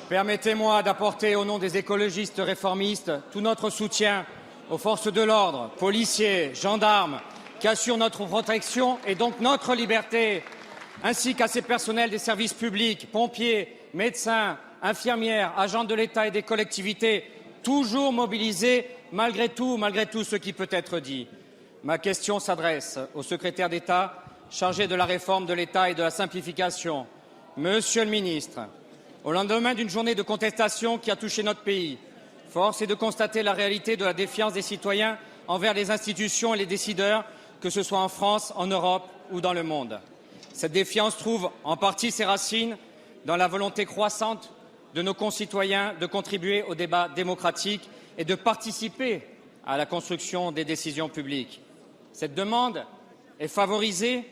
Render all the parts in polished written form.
Permettez-moi d'apporter au nom des écologistes réformistes tout notre soutien aux forces de l'ordre, policiers, gendarmes, qui assurent notre protection et donc notre liberté, ainsi qu'à ces personnels des services publics, pompiers, médecins, infirmières, agents de l'État et des collectivités, toujours mobilisés malgré tout ce qui peut être dit. Ma question s'adresse au secrétaire d'État chargé de la réforme de l'État et de la simplification. Monsieur le ministre, au lendemain d'une journée de contestation qui a touché notre pays, force est de constater la réalité de la défiance des citoyens envers les institutions et les décideurs, que ce soit en France, en Europe ou dans le monde. Cette défiance trouve en partie ses racines dans la volonté croissante de nos concitoyens de contribuer au débat démocratique et de participer à la construction des décisions publiques. Cette demande est favorisée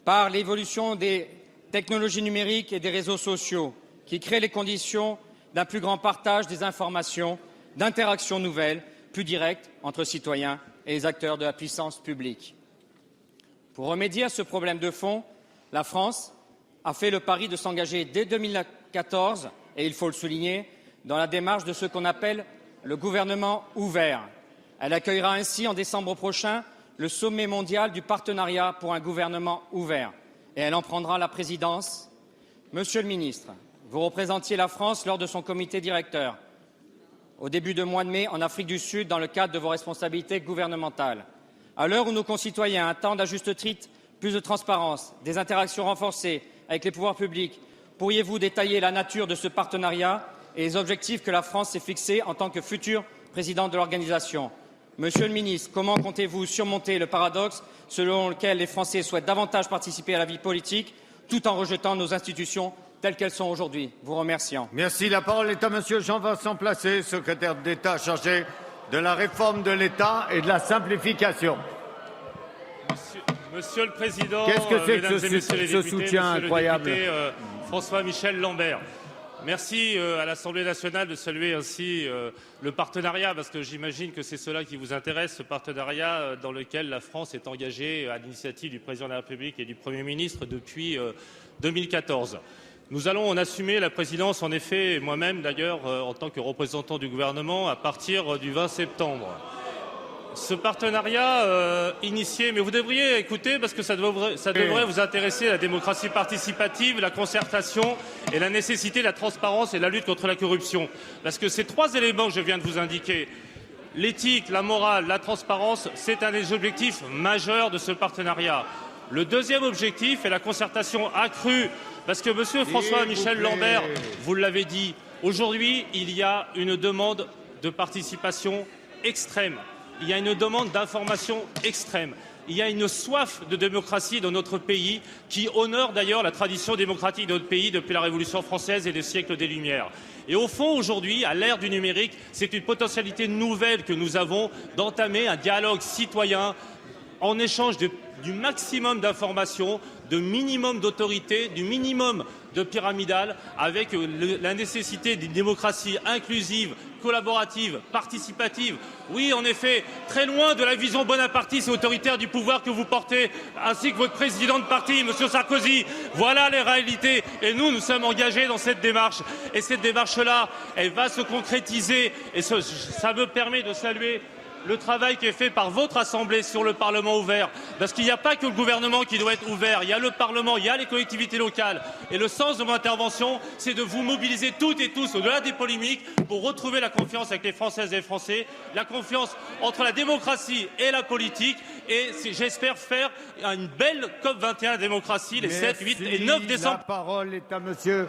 par l'évolution des technologies numériques et des réseaux sociaux qui créent les conditions d'un plus grand partage des informations, d'interactions nouvelles, plus directes entre citoyens et les acteurs de la puissance publique. Pour remédier à ce problème de fond, la France a fait le pari de s'engager dès 2014, et il faut le souligner, dans la démarche de ce qu'on appelle le gouvernement ouvert. Elle accueillera ainsi en décembre prochain le sommet mondial du partenariat pour un gouvernement ouvert, et elle en prendra la présidence. Monsieur le ministre, vous représentiez la France lors de son comité directeur au début du mois de mai en Afrique du Sud dans le cadre de vos responsabilités gouvernementales. À l'heure où nos concitoyens attendent à juste titre plus de transparence, des interactions renforcées avec les pouvoirs publics, pourriez-vous détailler la nature de ce partenariat et les objectifs que la France s'est fixés en tant que future présidente de l'organisation? Monsieur le ministre, comment comptez-vous surmonter le paradoxe selon lequel les Français souhaitent davantage participer à la vie politique tout en rejetant nos institutions telles qu'elles sont aujourd'hui? Vous remerciant. Merci. La parole est à Monsieur Jean-Vincent Placé, secrétaire d'État chargé de la réforme de l'État et de la simplification. Monsieur le Président, qu'est-ce que c'est mesdames que et messieurs les députés, soutien monsieur incroyable le député François-Michel Lambert. Merci à l'Assemblée nationale de saluer ainsi le partenariat, parce que j'imagine que c'est cela qui vous intéresse, ce partenariat dans lequel la France est engagée à l'initiative du Président de la République et du Premier ministre depuis 2014. Nous allons en assumer la présidence, en effet, et moi-même d'ailleurs, en tant que représentant du gouvernement, à partir du 20 septembre. Ce partenariat initié, mais vous devriez écouter parce que ça devrait vous intéresser, la démocratie participative, la concertation et la nécessité de la transparence et la lutte contre la corruption. Parce que ces trois éléments que je viens de vous indiquer, l'éthique, la morale, la transparence, c'est un des objectifs majeurs de ce partenariat. Le deuxième objectif est la concertation accrue, parce que Monsieur François-Michel Lambert, vous l'avez dit, aujourd'hui il y a une demande de participation extrême. Il y a une demande d'information extrême. Il y a une soif de démocratie dans notre pays qui honore d'ailleurs la tradition démocratique de notre pays depuis la Révolution française et le siècle des Lumières. Et au fond, aujourd'hui, à l'ère du numérique, c'est une potentialité nouvelle que nous avons d'entamer un dialogue citoyen en échange du maximum d'informations, de minimum d'autorité, du minimum de pyramidal, avec la nécessité d'une démocratie inclusive, collaborative, participative. Oui, en effet, très loin de la vision bonapartiste et autoritaire du pouvoir que vous portez, ainsi que votre président de parti, M. Sarkozy. Voilà les réalités. Et nous sommes engagés dans cette démarche. Et cette démarche-là, elle va se concrétiser. Et ça me permet de saluer le travail qui est fait par votre Assemblée sur le Parlement ouvert. Parce qu'il n'y a pas que le gouvernement qui doit être ouvert, il y a le Parlement, il y a les collectivités locales. Et le sens de mon intervention, c'est de vous mobiliser toutes et tous, au-delà des polémiques, pour retrouver la confiance avec les Françaises et les Français, la confiance entre la démocratie et la politique. Et j'espère faire une belle COP21 démocratie les 7, 8 et 9 décembre. La parole est à Monsieur